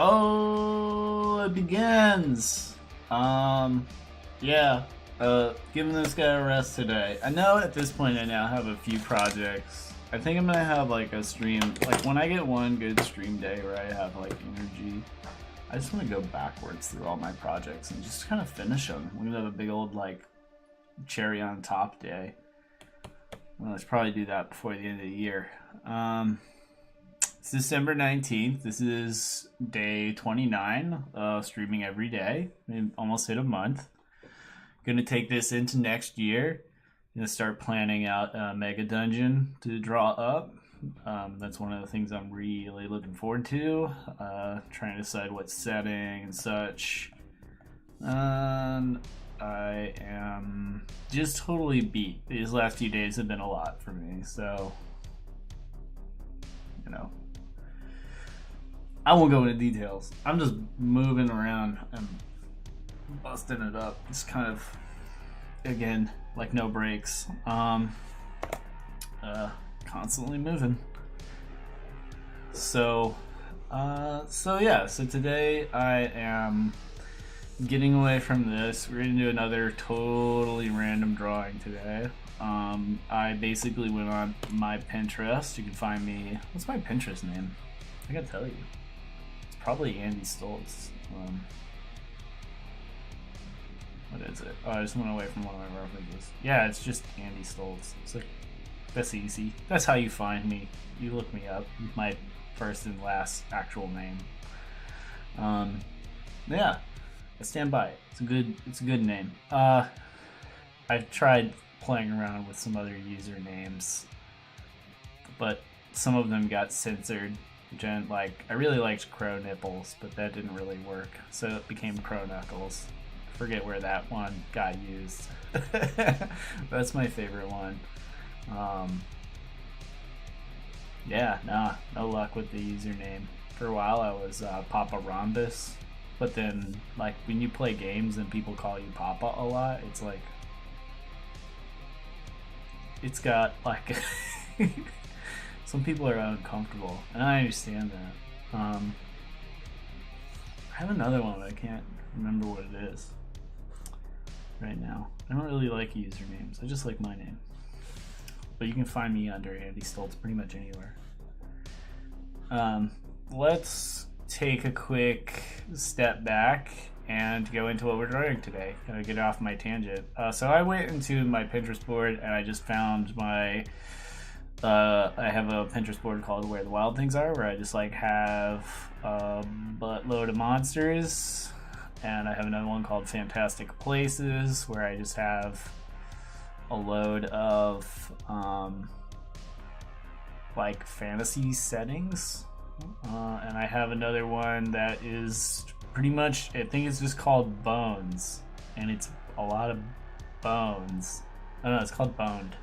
Oh, it begins. Yeah. Giving this guy a rest today. I know at this point I now have a few projects. I think I'm gonna have like a stream, like when I get one good stream day where I have like energy, I just want to go backwards through all my projects and just kind of finish them. We're gonna have a big old like cherry on top day. Well, let's probably do that before the end of the year. It's December 19th. This is day 29, streaming every day. I almost hit a month. Gonna take this into next year. Gonna start planning out a mega dungeon to draw up. That's one of the things I'm really looking forward to. Trying to decide what setting and such. I am just totally beat. These last few days have been a lot for me, so you know, I won't go into details. I'm just moving around and busting it up. It's kind of, again, like no breaks. Constantly moving. So today I am getting away from this. We're gonna do another totally random drawing today. I basically went on my Pinterest. You can find me. What's my Pinterest name? I gotta tell you. It's probably Andy Stoltz. What is it? Oh, I just went away from one of my references. Yeah, it's just Andy Stoltz. It's like, that's easy. That's how you find me. You look me up. My first and last actual name. Yeah. I stand by it. It's a good name. I've tried playing around with some other usernames, but some of them got censored. Which I really liked Crow Nipples, but that didn't really work, so it became Crow Knuckles. Forget where that one got used. That's my favorite one. Yeah, no luck with the username. For a while I was Papa Rhombus. But then, like, when you play games and people call you Papa a lot, it's like, it's got, like, some people are uncomfortable, and I understand that. I have another one, but I can't remember what it is right now. I don't really like usernames. I just like my name. But you can find me under Andy Stoltz pretty much anywhere. Let's take a quick step back and go into what we're drawing today. Kind of get off my tangent. So I went into my Pinterest board and I just found my I have a Pinterest board called Where the Wild Things Are, where I just like have a buttload of monsters, and I have another one called Fantastic Places, where I just have a load of like fantasy settings. And I have another one that is pretty much, I think it's just called Bones, and it's a lot of bones. Oh no, it's called Boned.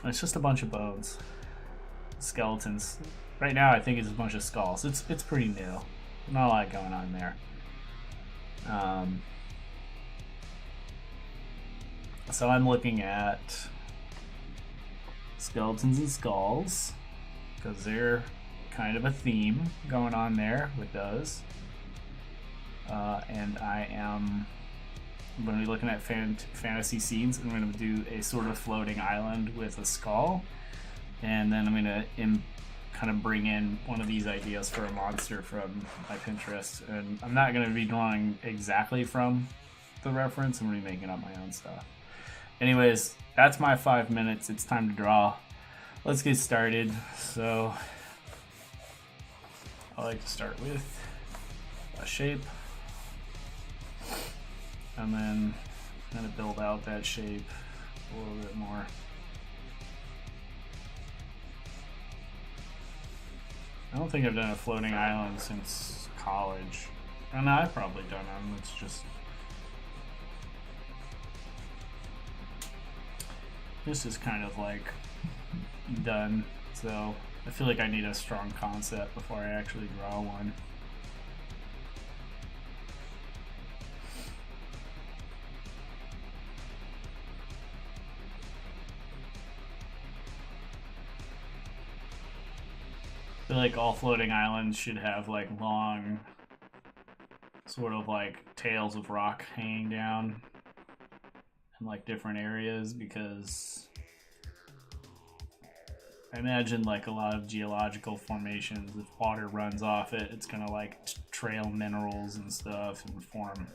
It's just a bunch of bones, skeletons. Right now I think it's a bunch of skulls. It's pretty new. Not a lot going on there. So I'm looking at skeletons and skulls, because they're kind of a theme going on there with those. And I am going to be looking at fantasy scenes. I'm going to do a sort of floating island with a skull. And then I'm going to kind of bring in one of these ideas for a monster from my Pinterest. And I'm not going to be drawing exactly from the reference. I'm going to be making up my own stuff. Anyways, that's my 5 minutes. It's time to draw. Let's get started. So I like to start with a shape, and then kind of build out that shape a little bit more. I don't think I've done a floating island since college. And I've probably done them. It's just, this is kind of like done, so I feel like I need a strong concept before I actually draw one. feel like all floating islands should have like long, sort of like tails of rock hanging down in like different areas, because I imagine like a lot of geological formations, if water runs off it, it's gonna like trail minerals and stuff and form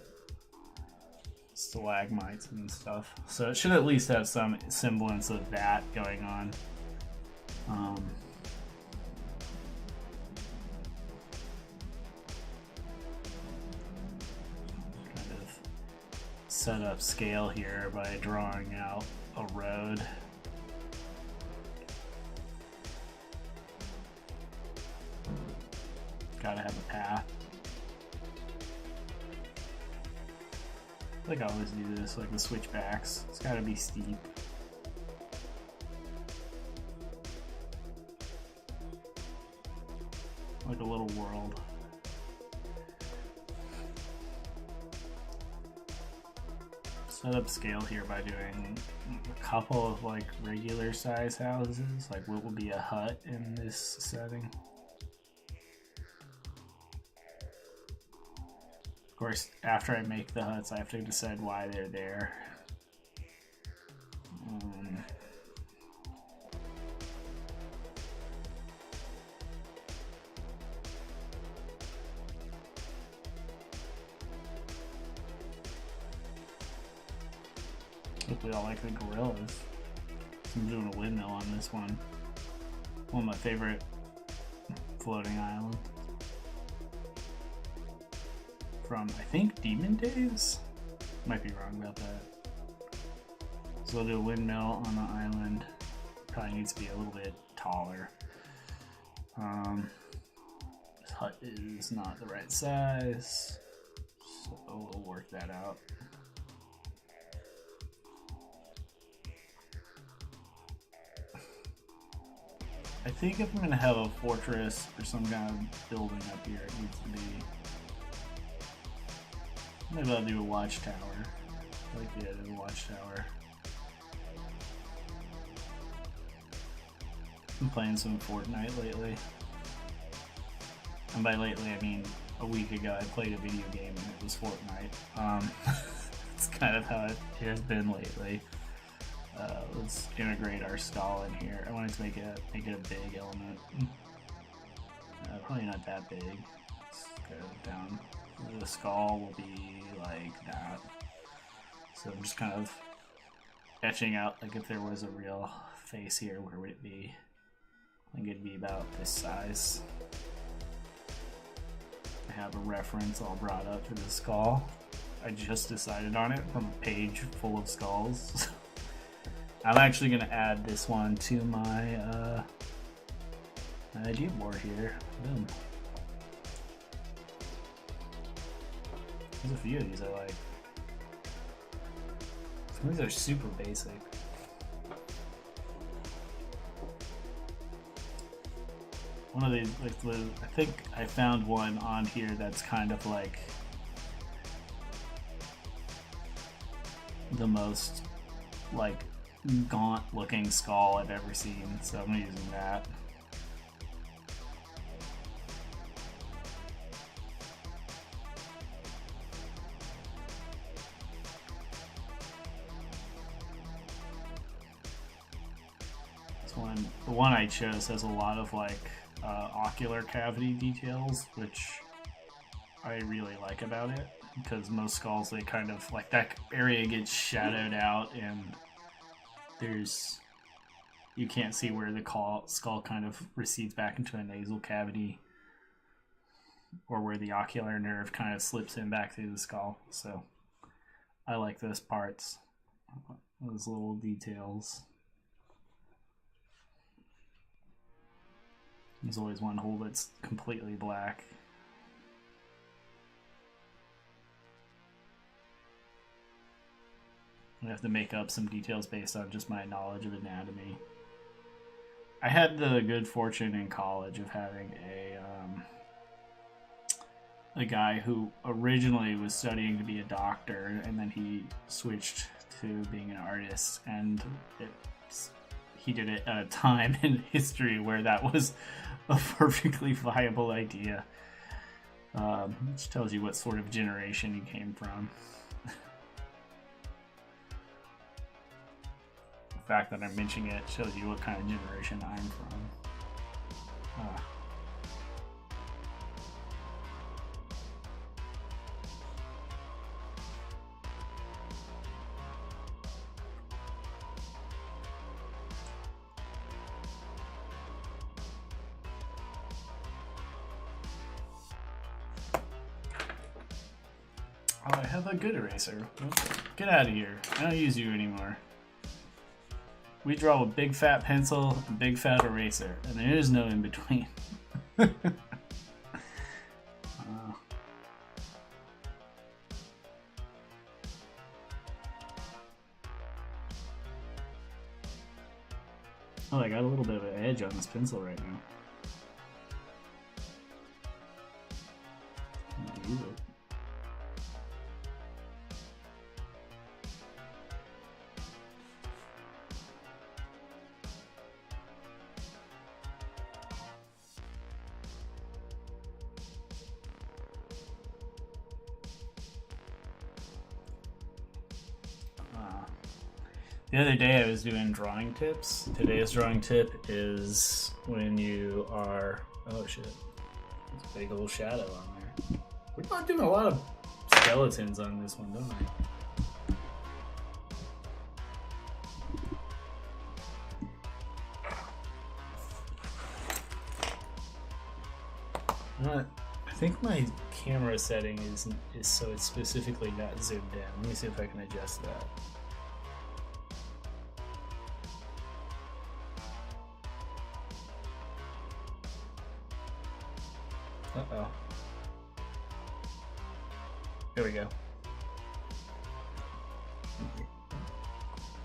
stalagmites and stuff. So it should at least have some semblance of that going on. Kind of set up scale here by drawing out a road. Gotta have a path. Like I always do this, like the switchbacks. It's gotta be steep. Like a little world. Set up scale here by doing a couple of like regular size houses. Like what would be a hut in this setting? Of course, after I make the huts, I have to decide why they're there. Hopefully I like the gorillas. I'm doing a windmill on this one. One of my favorite floating islands. From, I think, Demon Days? Might be wrong about that. So we'll do a windmill on the island. Probably needs to be a little bit taller. This hut is not the right size, so we'll work that out. I think if I'm gonna have a fortress or some kind of building up here, it needs to be. Maybe I'll do a watchtower. I like the idea of a watchtower. I'm playing some Fortnite lately. And by lately, I mean a week ago I played a video game and it was Fortnite. It's kind of how it has been lately. Let's integrate our skull in here. I wanted to make it a big element. Probably not that big. Let's go down. The skull will be like that. So I'm just kind of etching out, like if there was a real face here, where would it be? I think it'd be about this size. I have a reference all brought up for the skull. I just decided on it from a page full of skulls. I'm actually going to add this one to my idea board here. Boom. There's a few of these I like. Some of these are super basic. One of these, like, I think I found one on here that's kind of like the most like gaunt looking skull I've ever seen, so I'm using that. This one, the one I chose has a lot of like ocular cavity details, which I really like about it, because most skulls, they kind of like that area gets shadowed out and you can't see where the skull kind of recedes back into a nasal cavity, or where the ocular nerve kind of slips in back through the skull. So I like those parts, those little details. There's always one hole that's completely black. I have to make up some details based on just my knowledge of anatomy. I had the good fortune in college of having a guy who originally was studying to be a doctor, and then he switched to being an artist, and he did it at a time in history where that was a perfectly viable idea. Which tells you what sort of generation he came from. The fact that I'm mentioning it shows you what kind of generation I'm from. Oh, I have a good eraser. Get out of here. I don't use you anymore. We draw with big fat pencil and big fat eraser, and there is no in between. Oh, I got a little bit of an edge on this pencil right now. I'm gonna use it. The other day I was doing drawing tips. Today's drawing tip is when you are... Oh shit. There's a big old shadow on there. We're not doing a lot of skeletons on this one, don't I? I think my camera setting is so it's specifically not zoomed in. Let me see if I can adjust that. Uh-oh. There we go.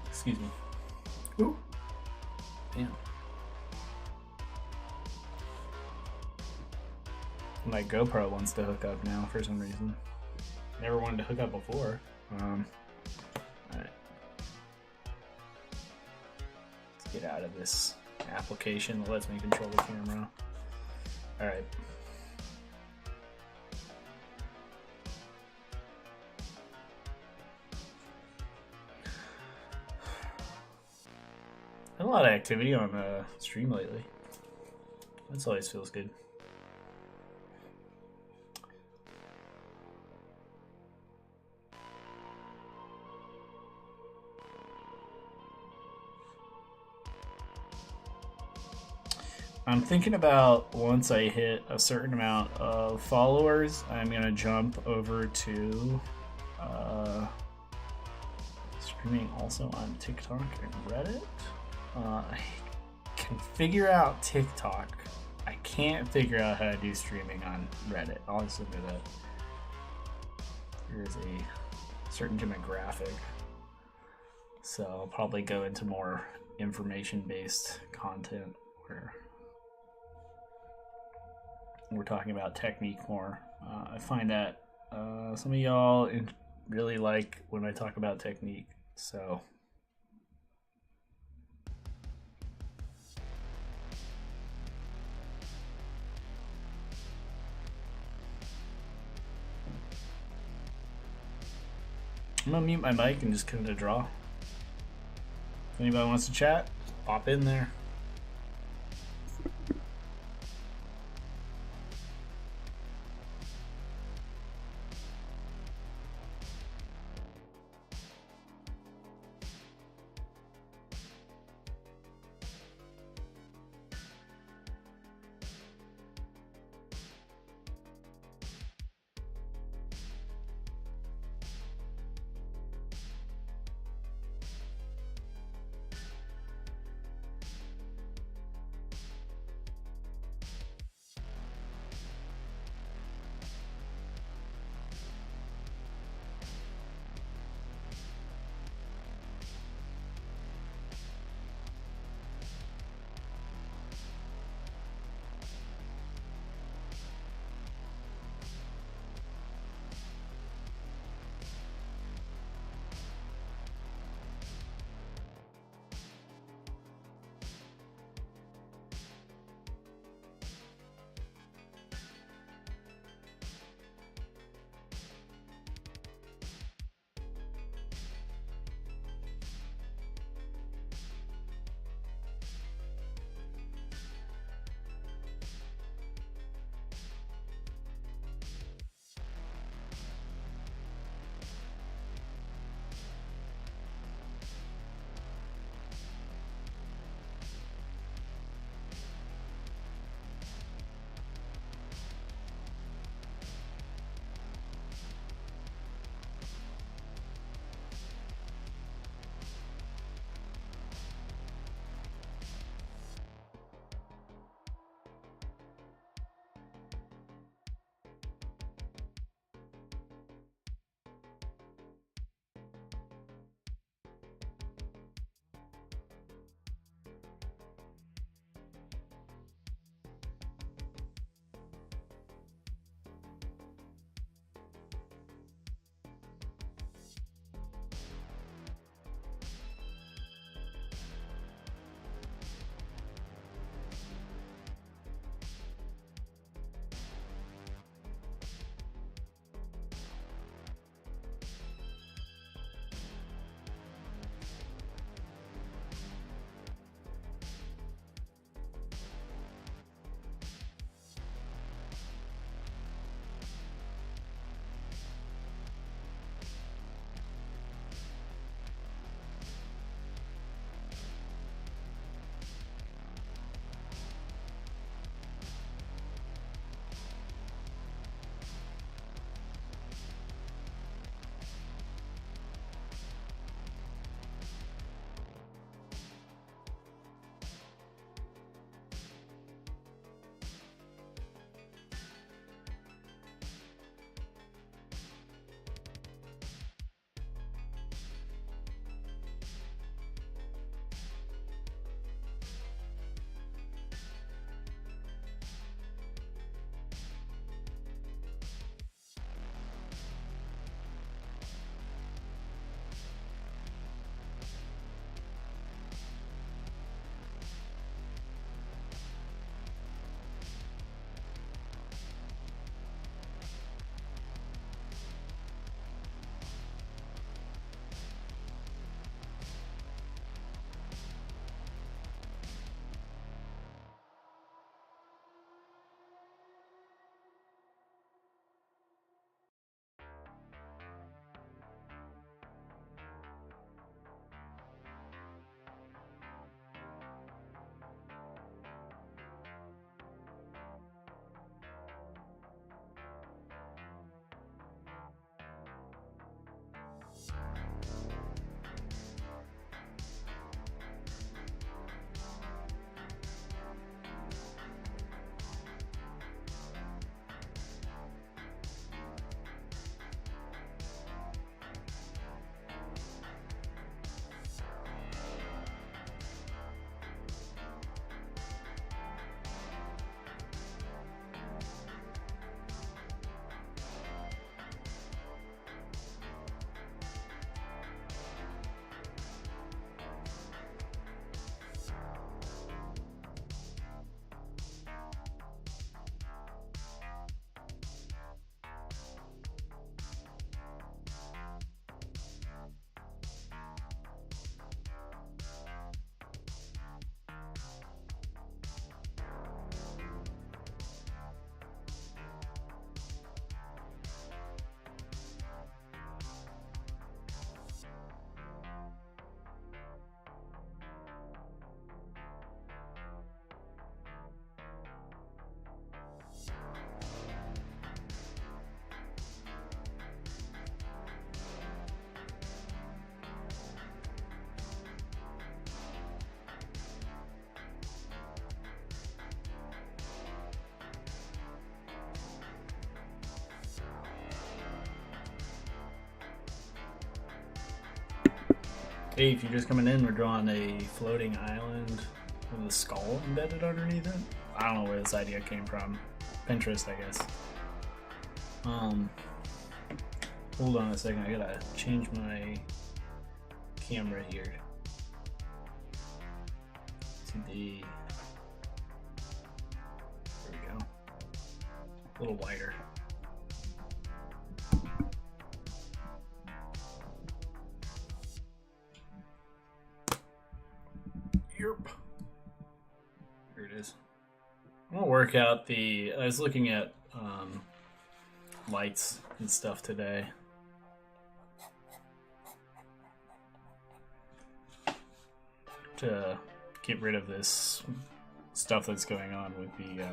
Excuse me. Ooh. Damn. My GoPro wants to hook up now for some reason. Never wanted to hook up before. Alright. Let's get out of this application that lets me control the camera. Alright. Had a lot of activity on the stream lately. That always feels good. I'm thinking about once I hit a certain amount of followers, I'm gonna jump over to streaming also on TikTok and Reddit. I can figure out TikTok. I can't figure out how to do streaming on Reddit. I'll just admit that. There's a certain demographic. So I'll probably go into more information-based content where we're talking about technique more. I find that some of y'all really like when I talk about technique. So I'm gonna mute my mic and just kind of draw. If anybody wants to chat, pop in there. Hey, if you're just coming in, we're drawing a floating island with a skull embedded underneath it. I don't know where this idea came from. Pinterest, I guess. Hold on a second, I gotta change my camera here to the, there we go, a little wider. Yep. Here it is. I'm gonna work out the, I was looking at lights and stuff today. To get rid of this stuff that's going on with the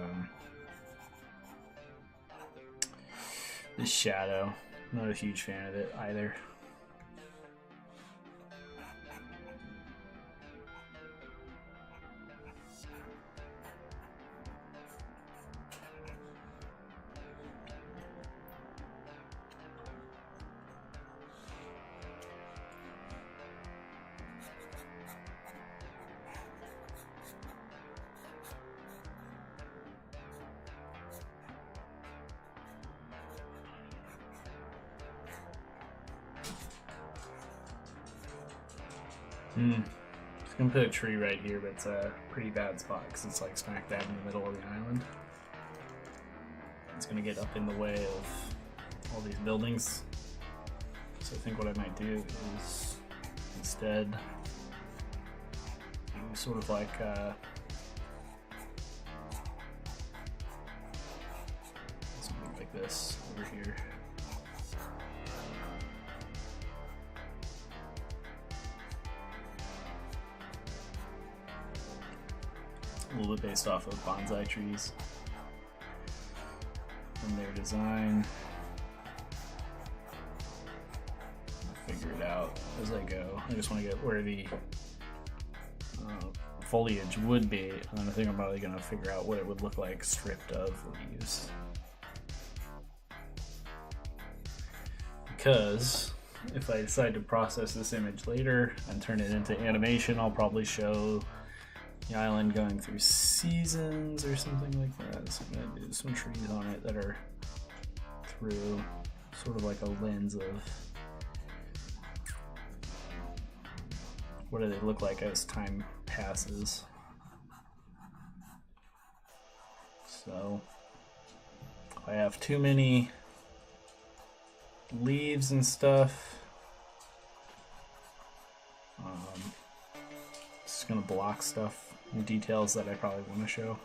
this shadow. Not a huge fan of it either. Just gonna put a tree right here, but it's a pretty bad spot because it's like smack dab in the middle of the island. It's gonna get up in the way of all these buildings. So I think what I might do is instead do sort of like something like this over here. A little bit based off of bonsai trees and their design. I'll figure it out as I go. I just want to get where the foliage would be, and then I think I'm probably going to figure out what it would look like stripped of leaves. Because if I decide to process this image later and turn it into animation, I'll probably show the island going through seasons or something like that. So I'm gonna do some trees on it that are through sort of like a lens of what do they look like as time passes. So if I have too many leaves and stuff, it's gonna block stuff and details that I probably want to show.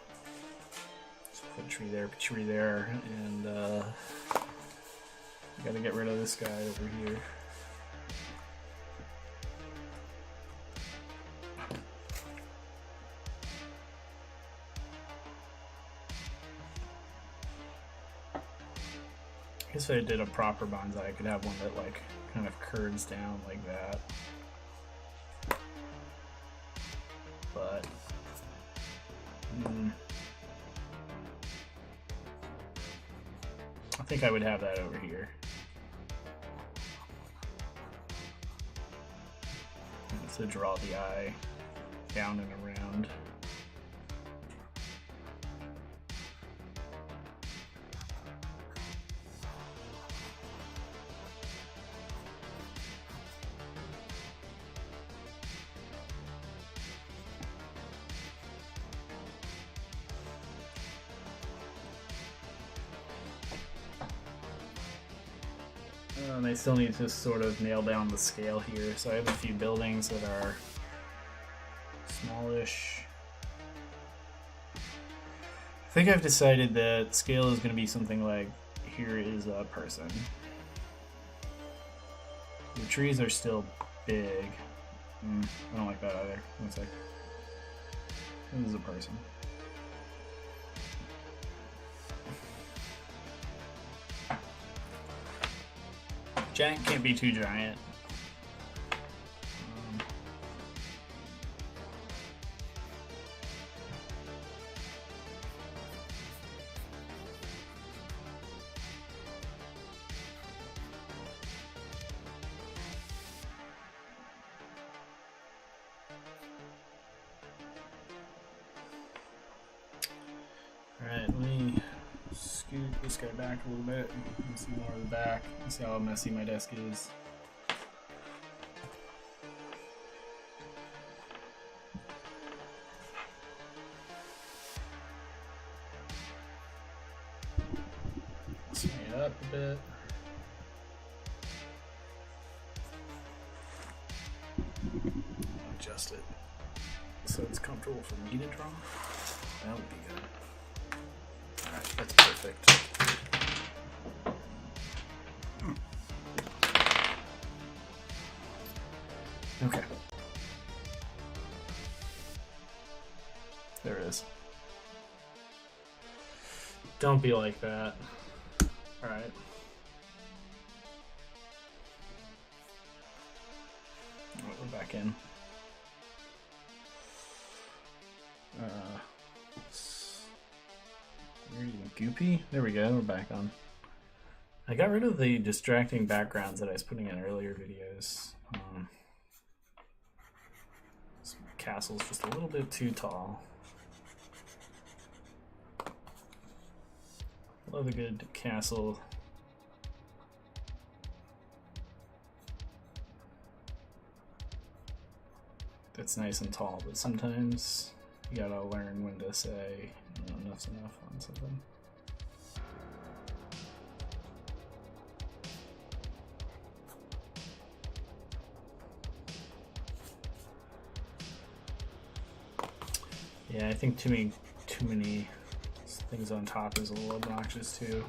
So put a tree there, and I gotta get rid of this guy over here. I guess if I did a proper bonsai, I could have one that like kind of curves down like that. But I think I would have that over here. To draw the eye down and around. And I still need to sort of nail down the scale here. So I have a few buildings that are smallish. I think I've decided that scale is going to be something like, here is a person. The trees are still big. I don't like that either. One sec. This is a person. Giant can't be too giant. Alright, let me scoot this guy back a little bit and see more of the back and see how messy my desk is. Swing it up a bit. Adjust it so it's comfortable for me to draw. That would be good. Alright, that's perfect. Okay. There it is. Don't be like that. Alright. We're back in. Goopy? There we go, we're back on. I got rid of the distracting backgrounds that I was putting in earlier videos. This castle's just a little bit too tall. Love a good castle. That's nice and tall, but sometimes you gotta learn when to say, you know, enough's enough on something. Yeah, I think too many things on top is a little obnoxious too.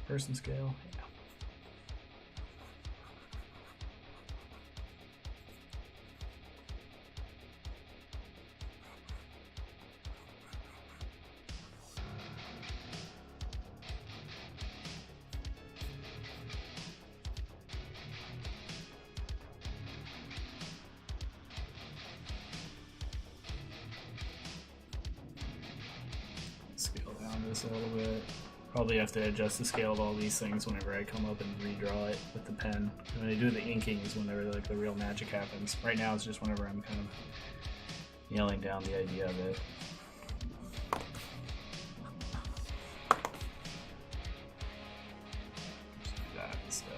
Person scale, yeah. Scale down this a little bit. Probably have to adjust the scale of all these things whenever I come up and redraw it with the pen. And when I do the inking is whenever like the real magic happens. Right now it's just whenever I'm kind of nailing down the idea of it. Just do that instead.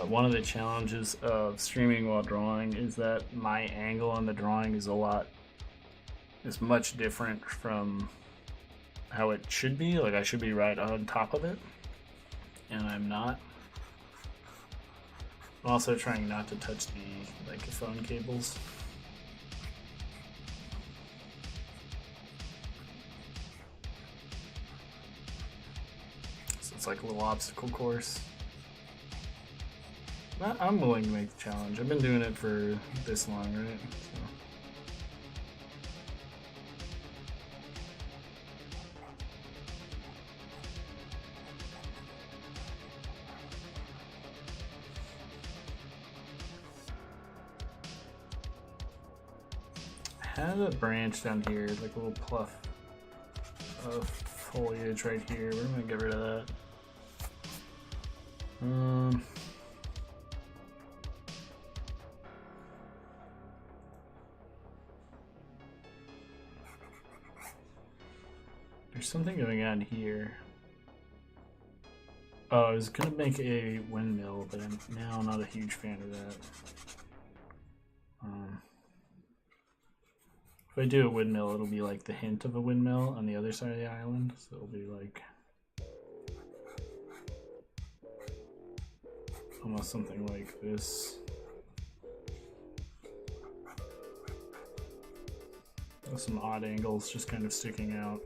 One of the challenges of streaming while drawing is that my angle on the drawing is much different from how it should be. Like I should be right on top of it, and I'm not. I'm also trying not to touch the phone cables. So it's like a little obstacle course. I'm willing to make the challenge. I've been doing it for this long, right? So. I have a branch down here, like a little pluff of foliage right here. We're gonna get rid of that. There's something going on here. Oh, I was gonna make a windmill, but I'm now not a huge fan of that. If I do a windmill, it'll be like the hint of a windmill on the other side of the island, so it'll be like almost something like this. With some odd angles just kind of sticking out.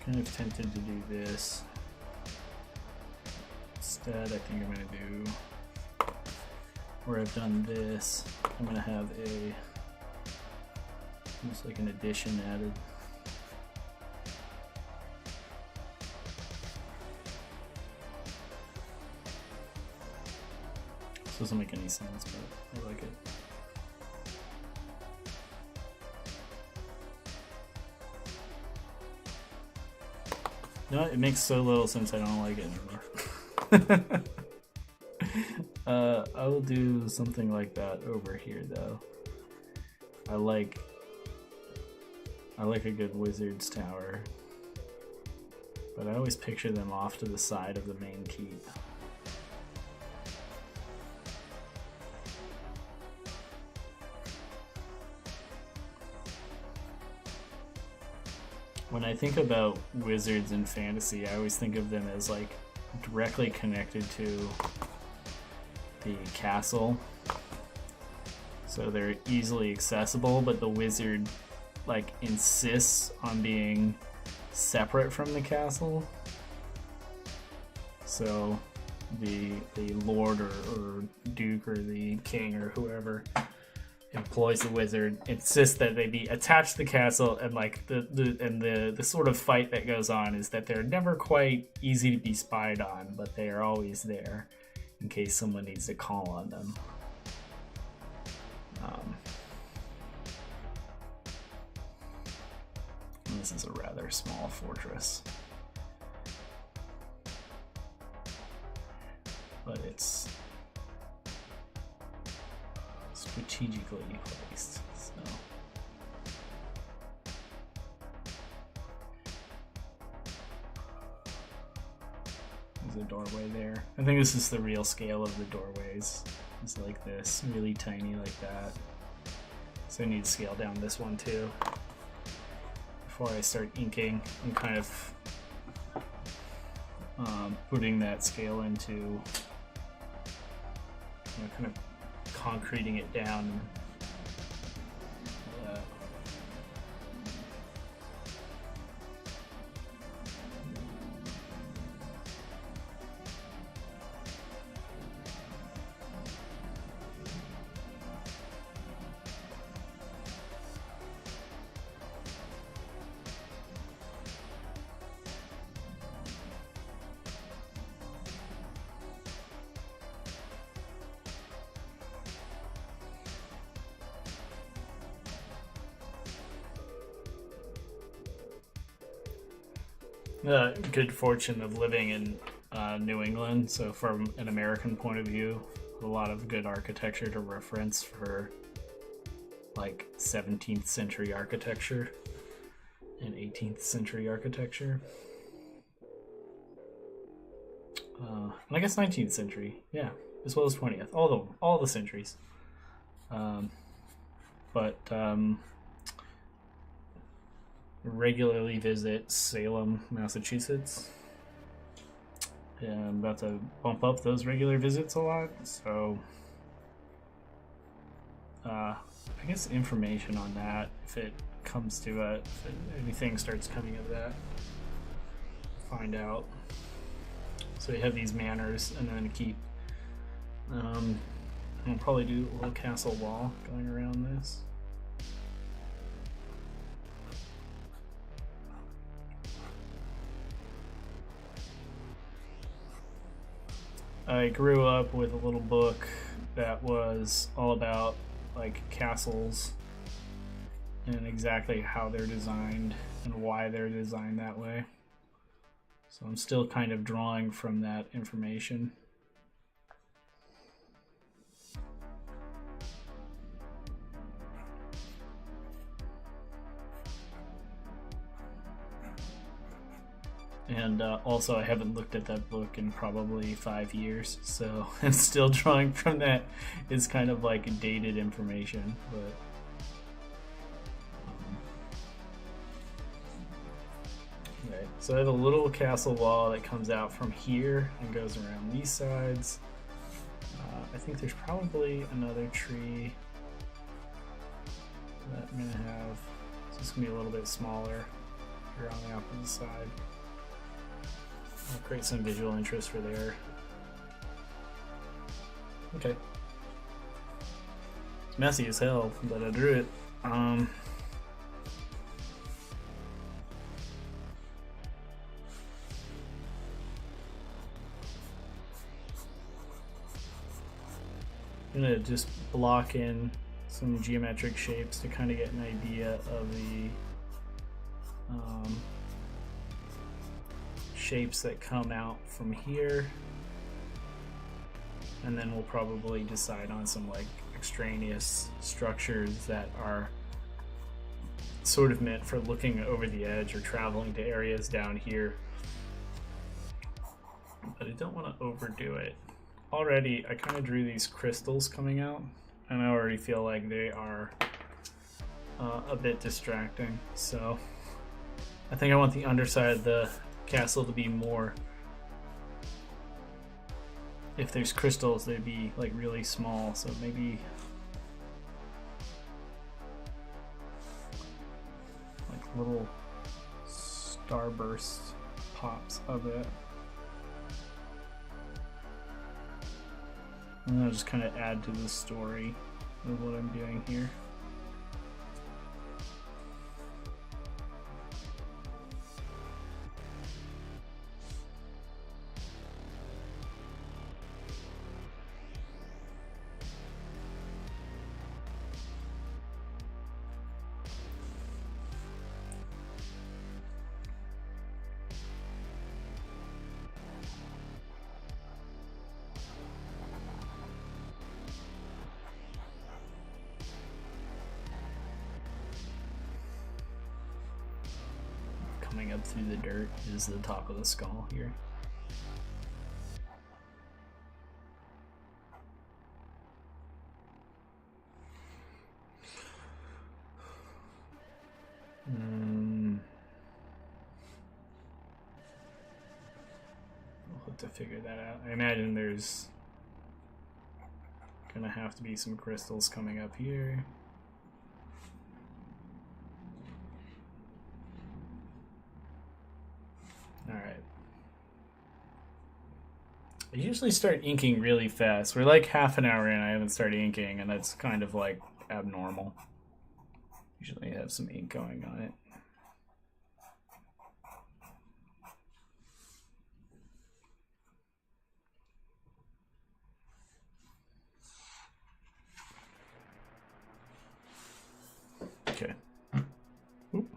kind of tempted to do this. Instead, I think I'm going to do, where I've done this, I'm going to have a, almost like an addition added. This doesn't make any sense, but I like it. No, it makes so little sense I don't like it anymore. I will do something like that over here though. I like a good wizard's tower, but I always picture them off to the side of the main keep. When I think about wizards in fantasy, I always think of them as like directly connected to the castle. So they're easily accessible, but the wizard like insists on being separate from the castle. So the lord or duke or the king or whoever employs the wizard insists that they be attached to the castle, and like the sort of fight that goes on is that they're never quite easy to be spied on, but they are always there in case someone needs to call on them. This is a rather small fortress, but it's strategically placed, so. There's a doorway there. I think this is the real scale of the doorways. It's like this, really tiny like that. So I need to scale down this one too before I start inking and kind of putting that scale into, you know, kind of concreting it down. The good fortune of living in New England, so from an American point of view, a lot of good architecture to reference for like 17th century architecture and 18th century architecture. And I guess 19th century, yeah, as well as 20th, all the centuries. Regularly visit Salem, Massachusetts. And I'm about to bump up those regular visits a lot, so I guess information on that, if it comes to it, if anything starts coming of that, find out. So we have these manors, and then keep. I'll probably do a little castle wall going around this. I grew up with a little book that was all about like castles and exactly how they're designed and why they're designed that way. So I'm still kind of drawing from that information. And also, I haven't looked at that book in probably 5 years, so I'm still drawing from that. It's kind of like dated information, but right. So I have a little castle wall that comes out from here and goes around these sides. I think there's probably another tree that I'm gonna have. So it's gonna be a little bit smaller. here on the opposite side. I'll create some visual interest for there. Okay. It's messy as hell, but I drew it. I'm gonna just block in some geometric shapes to kind of get an idea of the shapes that come out from here, and then we'll probably decide on some like extraneous structures that are sort of meant for looking over the edge or traveling to areas down here, but I don't want to overdo it. Already I kind of drew these crystals coming out and I already feel like they are a bit distracting, so I think I want the underside of the castle to be more, if there's crystals they'd be like really small, so maybe like little starburst pops of it. And I'll just kind of add to the story of what I'm doing here. Coming up through the dirt is the top of the skull here. We'll have to figure that out. I imagine there's gonna have to be some crystals coming up here. Alright. I usually start inking really fast. We're like half an hour in, I haven't started inking, and that's kind of like abnormal. Usually I have some ink going on it. Okay. Oop.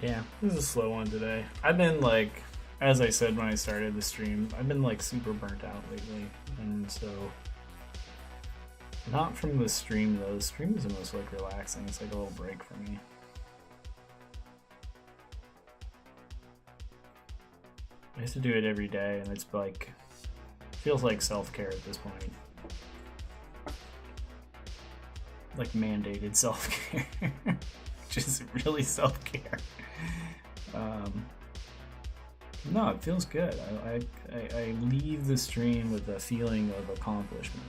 Yeah, this is a slow one today. I've been like, as I said when I started the stream, I've been like super burnt out lately, and so not from the stream though. The stream is almost like relaxing. It's like a little break for me. I used to do it every day, and it's like, feels like self-care at this point. Like mandated self-care, which is really self-care. No, it feels good. I leave the stream with a feeling of accomplishment.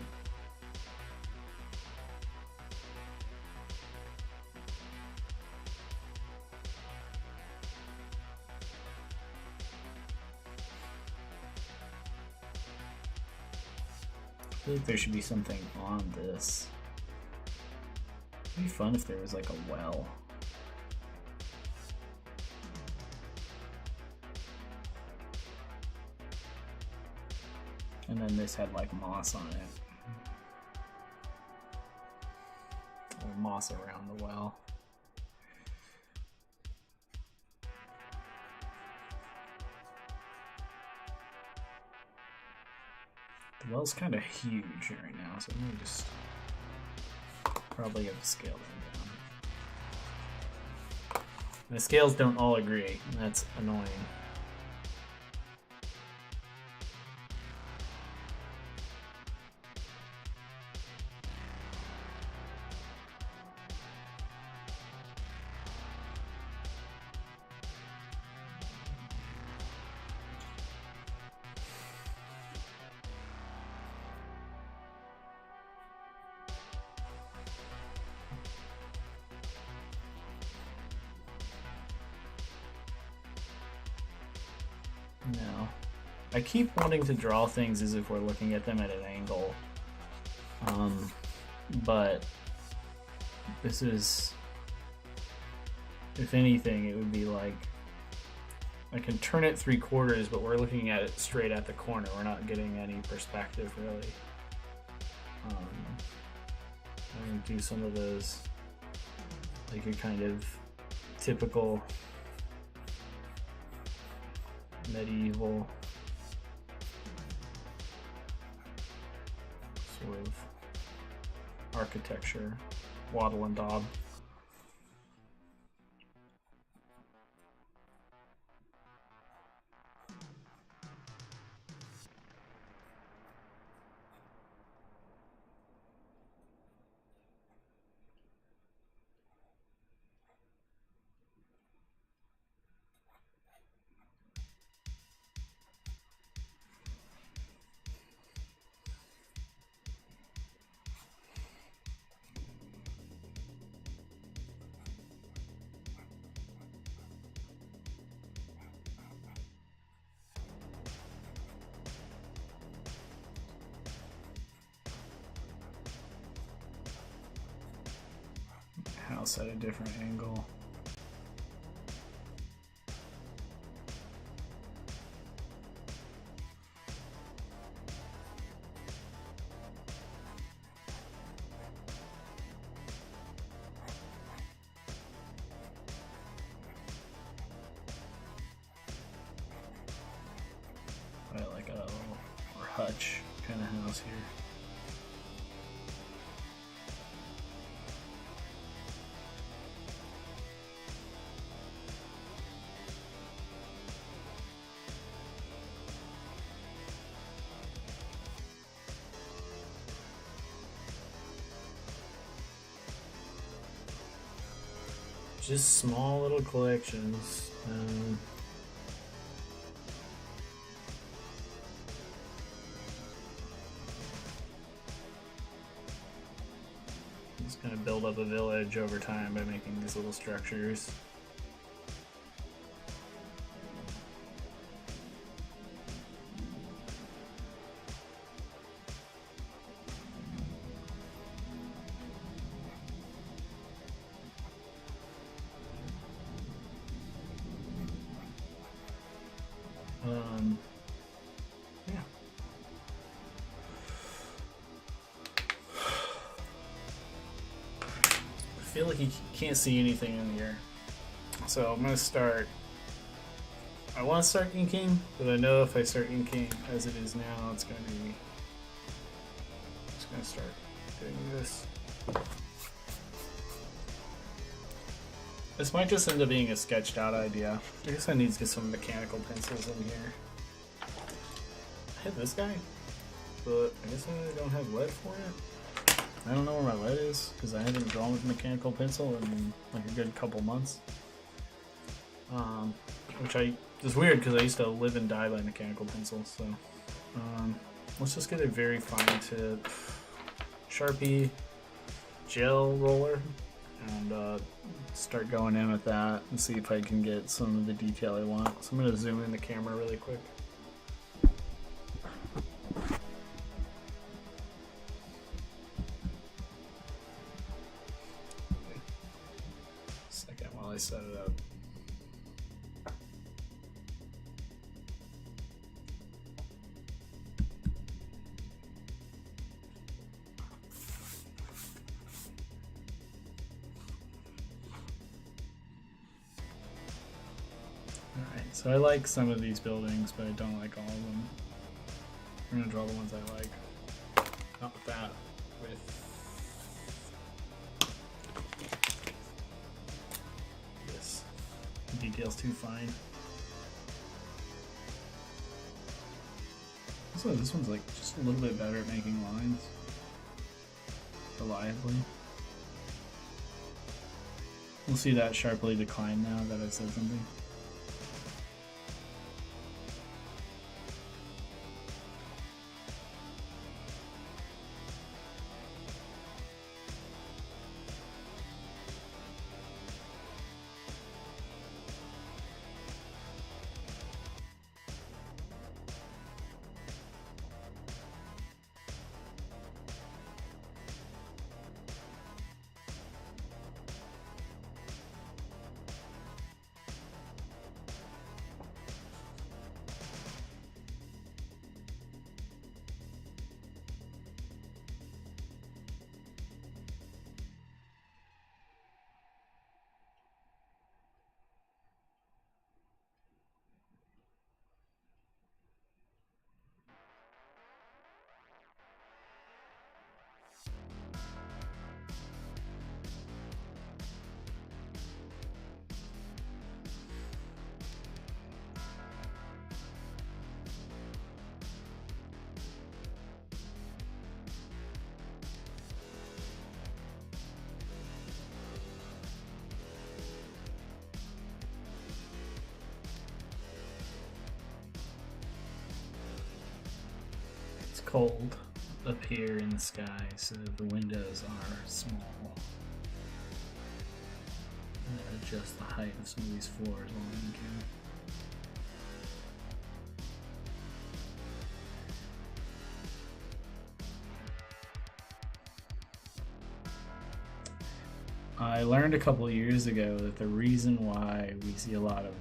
I feel like there should be something on this. It'd be fun if there was like a well. And then this had like moss on it. Or moss around the well. The well's kind of huge right now, so I'm gonna just probably have to scale them down. The scales don't all agree, and that's annoying. I keep wanting to draw things as if we're looking at them at an angle. But this is, if anything, it would be like, I can turn it 3/4, but we're looking at it straight at the corner. We're not getting any perspective, really. I'm going to do some of those, like a kind of typical medieval sort of architecture, wattle and daub. House at a different angle. I like a little or hutch kind of house here. Just small little collections. Just kind of build up a village over time by making these little structures. Yeah. I feel like you can't see anything in here. So I'm going to start. I want to start inking, but I know if I start inking as it is now, it's going to be. Just going to start doing this. This might just end up being a sketched out idea. I guess I need to get some mechanical pencils in here. I hit this guy, but I guess I don't have lead for it. I don't know where my lead is, because I haven't drawn with a mechanical pencil in like a good couple months. Which is weird, because I used to live and die by mechanical pencils, so. Let's just get a very fine tip Sharpie gel roller, and start going in with that and see if I can get some of the detail I want. So I'm going to zoom in the camera really quick. Second while I set it up. So I like some of these buildings, but I don't like all of them. I'm gonna draw the ones I like. Not with that, with this. The detail's too fine. This one's like just a little bit better at making lines reliably. We'll see that sharply decline now that I've said something. cold up here in the sky, so the windows are small. Adjust the height of some of these floors while I can. I learned a couple of years ago that the reason why we see a lot of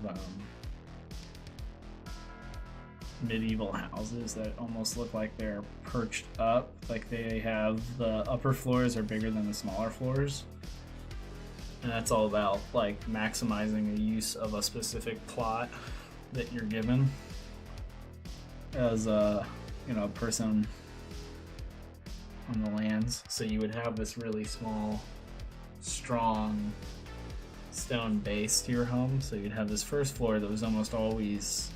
medieval houses that almost look like they're perched up, like they have the upper floors are bigger than the smaller floors, and that's all about like maximizing the use of a specific plot that you're given as a person on the lands. So you would have this really small, strong stone base to your home. So you'd have this first floor that was almost always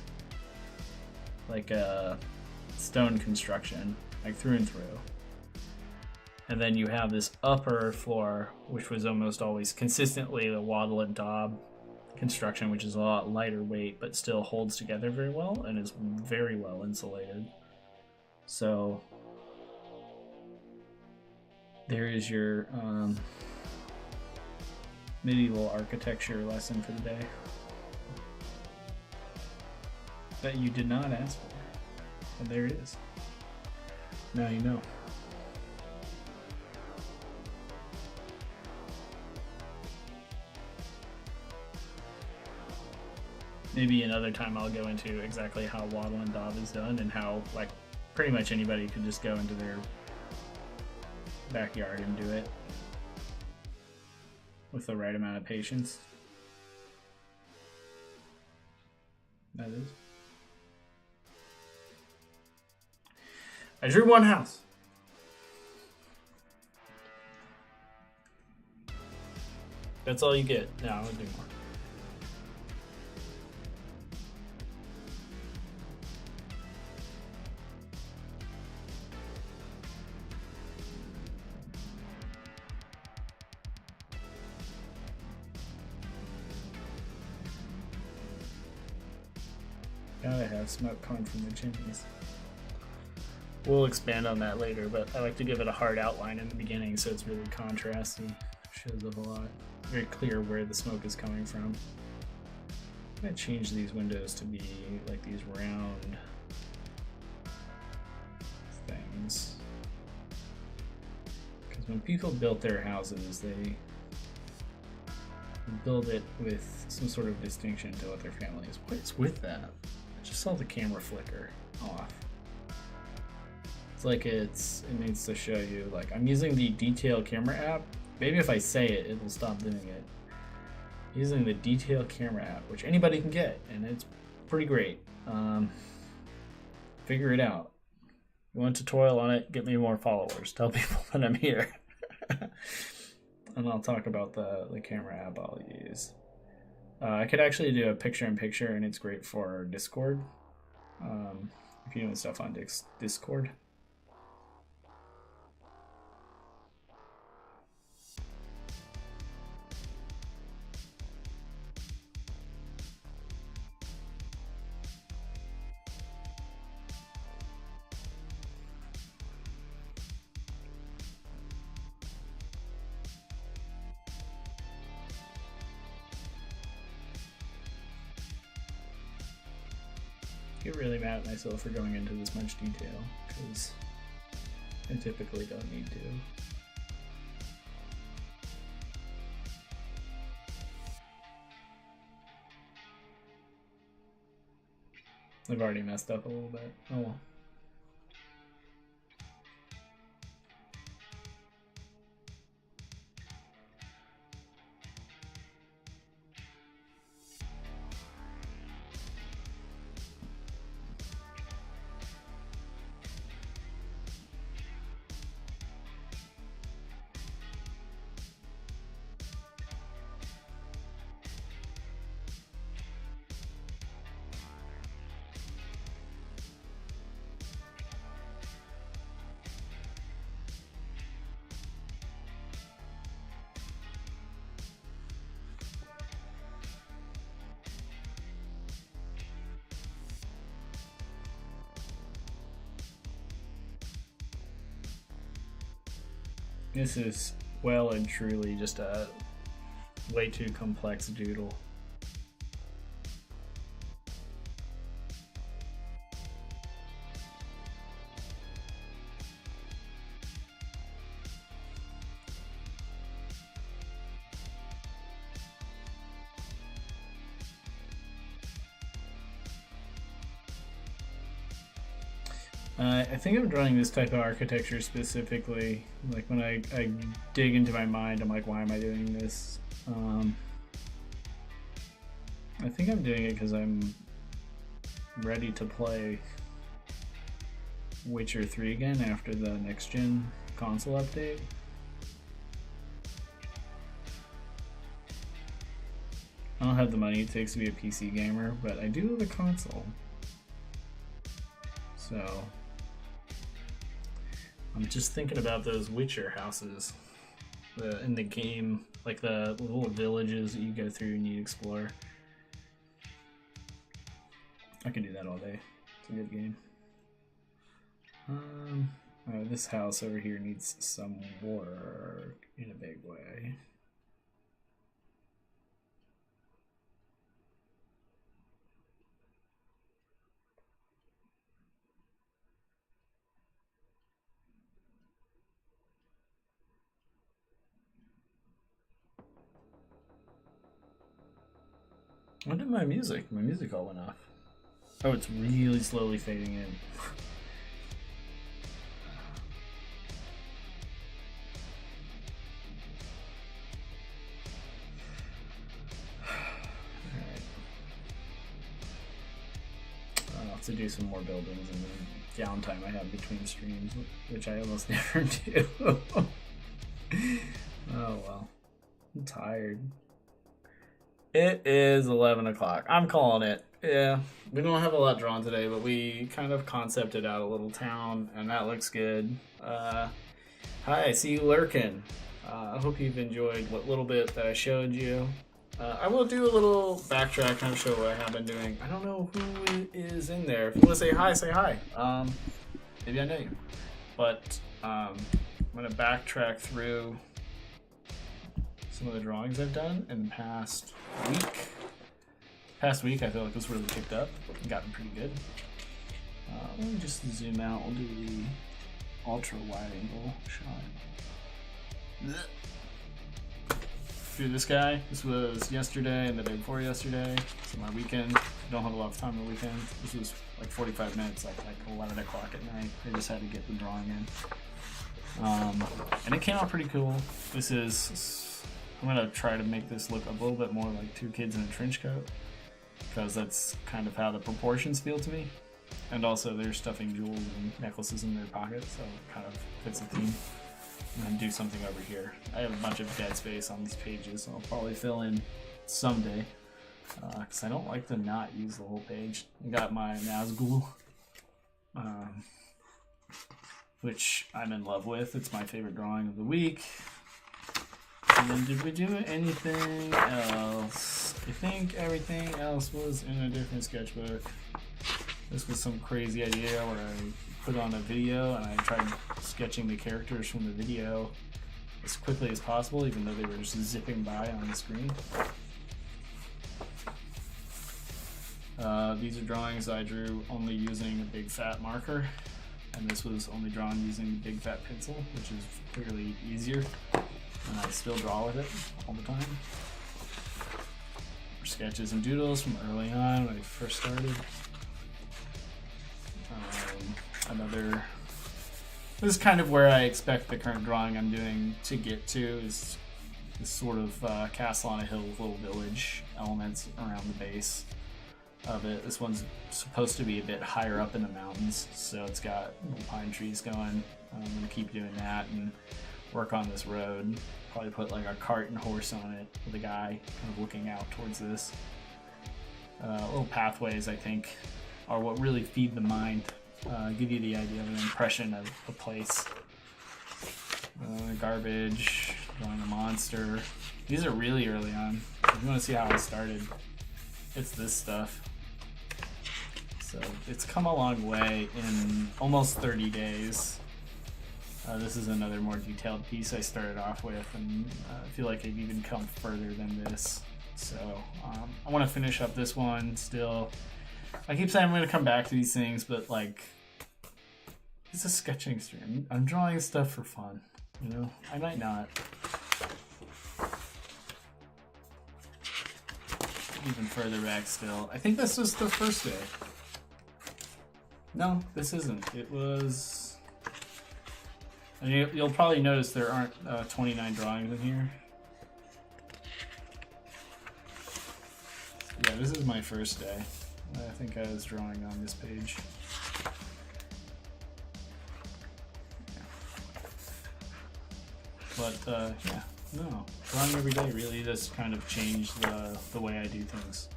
like a stone construction, like through and through. And then you have this upper floor, which was almost always consistently the wattle and daub construction, which is a lot lighter weight, but still holds together very well and is very well insulated. So there is your medieval architecture lesson for the day that you did not ask for. And there it is. Now you know. Maybe another time I'll go into exactly how wattle and daub is done and how like pretty much anybody could just go into their backyard and do it with the right amount of patience. That is. I drew one house. That's all you get. No, I'll do more. Gotta have smoke coming from the chimneys. We'll expand on that later, but I like to give it a hard outline in the beginning so it's really contrasty. Shows up a lot. Very clear where the smoke is coming from. I'm gonna change these windows to be like these round things. Because when people built their houses, they build it with some sort of distinction to what their family is. What is with that? I just saw the camera flicker off. It's like it needs to show you, like, I'm using the detail camera app. Maybe if I say it, it will stop doing it. Using the detail camera app, which anybody can get, and it's pretty great. Figure it out. You want a tutorial on it? Get me more followers. Tell people that I'm here. And I'll talk about the camera app I'll use. I could actually do a picture-in-picture, and it's great for Discord. If you're doing stuff on Discord. I get really mad at myself for going into this much detail, because I typically don't need to. I've already messed up a little bit. Oh well. This is well and truly just a way too complex doodle. I think I'm drawing this type of architecture specifically. Like when I dig into my mind, I'm like, why am I doing this? I think I'm doing it because I'm ready to play Witcher 3 again after the next gen console update. I don't have the money it takes to be a PC gamer, but I do have a console. So I'm just thinking about those Witcher houses in the game, like the little villages that you go through and you explore. I can do that all day. It's a good game. Oh, this house over here needs some work in a big way. When did my music all went off? Oh, it's really slowly fading in. Alright. I'll have to do some more buildings in the downtime I have between streams, which I almost never do. Oh well. I'm tired. It is 11 o'clock. I'm calling it. Yeah, we don't have a lot drawn today, but we kind of concepted out a little town, and that looks good. Hi, I see you lurking. I hope you've enjoyed what little bit that I showed you. I will do a little backtrack, kind of show what I have been doing. I don't know who is in there. If you want to say hi, say hi. Maybe I know you. But I'm going to backtrack through some of the drawings I've done in the past week. I feel like this really picked up and gotten pretty good. Let me just zoom out. We'll do the ultra wide angle shot. Do this guy. This was yesterday and the day before yesterday. So my weekend. Don't have a lot of time on the weekend. This was like 45 minutes, like 11 o'clock at night. I just had to get the drawing in. And it came out pretty cool. This is, I'm gonna try to make this look a little bit more like two kids in a trench coat, because that's kind of how the proportions feel to me. And also they're stuffing jewels and necklaces in their pockets, so it kind of fits the theme. And then do something over here. I have a bunch of dead space on these pages, so I'll probably fill in someday. Because I don't like to not use the whole page. I got my Nazgul, which I'm in love with. It's my favorite drawing of the week. And then did we do anything else? I think everything else was in a different sketchbook. This was some crazy idea where I put on a video and I tried sketching the characters from the video as quickly as possible, even though they were just zipping by on the screen. These are drawings I drew only using a big fat marker, and this was only drawn using the big fat pencil, which is clearly easier, and I still draw with it all the time. Sketches and doodles from early on when I first started. This is kind of where I expect the current drawing I'm doing to get to, is this sort of castle on a hill with little village elements around the base of it. This one's supposed to be a bit higher up in the mountains, so it's got little pine trees going. I'm going to keep doing that and work on this road. Probably put like a cart and horse on it with a guy kind of looking out towards this. Little pathways, I think, are what really feed the mind, give you the idea of an impression of a place. Garbage, drawing a monster. These are really early on. If you want to see how I started, it's this stuff. So it's come a long way in almost 30 days. This is another more detailed piece I started off with, and I feel like I've even come further than this. So I want to finish up this one still. I keep saying I'm going to come back to these things, but like, it's a sketching stream. I'm drawing stuff for fun, you know? I might not. Even further back still. I think this was the first day. No, this isn't. It was... And you'll probably notice there aren't 29 drawings in here. Yeah, this is my first day. I think I was drawing on this page. But yeah, no, drawing every day really does kind of change the way I do things.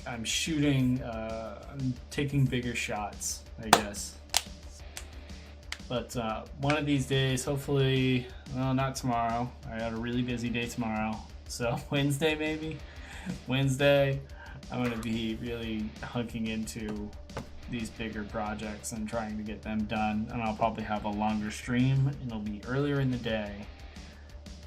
I'm shooting, I'm taking bigger shots, I guess. But one of these days, hopefully, well, not tomorrow. I got a really busy day tomorrow. So Wednesday maybe? Wednesday, I'm gonna be really hunking into these bigger projects and trying to get them done. And I'll probably have a longer stream, and it'll be earlier in the day.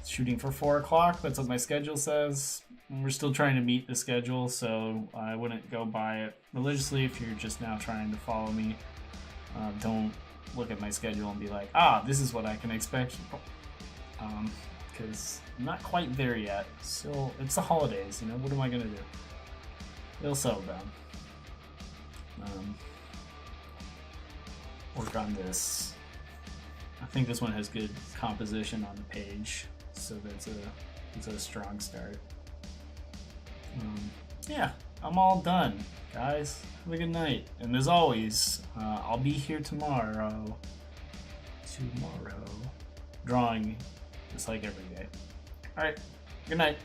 Shooting for 4 o'clock, that's what my schedule says. We're still trying to meet the schedule, so I wouldn't go by it religiously if you're just now trying to follow me. Don't look at my schedule and be like, ah, this is what I can expect. Because I'm not quite there yet. Still, it's the holidays, you know, what am I gonna do? It'll settle down. Work on this. I think this one has good composition on the page, so it's a strong start. Yeah, I'm all done, guys. Have a good night, and as always, I'll be here tomorrow, drawing just like every day. All right, good night.